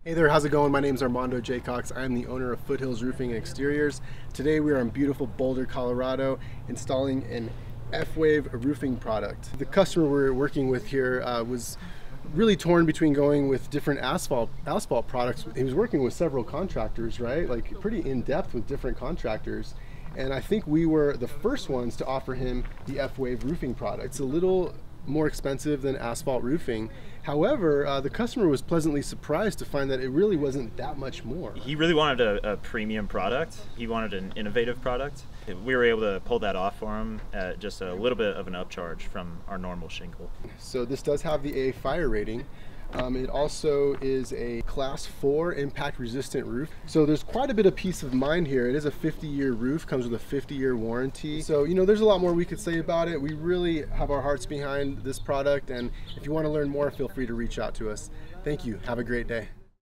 Hey there, how's it going? My name is Armando J. Cox. I am the owner of Foothills Roofing and Exteriors. Today we are in beautiful Boulder, Colorado, installing an F-Wave roofing product. The customer we're working with here was really torn between going with different asphalt products. He was working with several contractors, right? Like pretty in-depth with different contractors. And I think we were the first ones to offer him the F-Wave roofing product. It's a little more expensive than asphalt roofing. However, the customer was pleasantly surprised to find that it really wasn't that much more. He really wanted a premium product. He wanted an innovative product. We were able to pull that off for him at just a little bit of an upcharge from our normal shingle. So this does have the A fire rating. It also is a class 4 impact resistant roof. So there's quite a bit of peace of mind here. It is a 50-year roof, comes with a 50-year warranty. So, you know, there's a lot more we could say about it. We really have our hearts behind this product, and if you want to learn more, feel free to reach out to us. Thank you. Have a great day.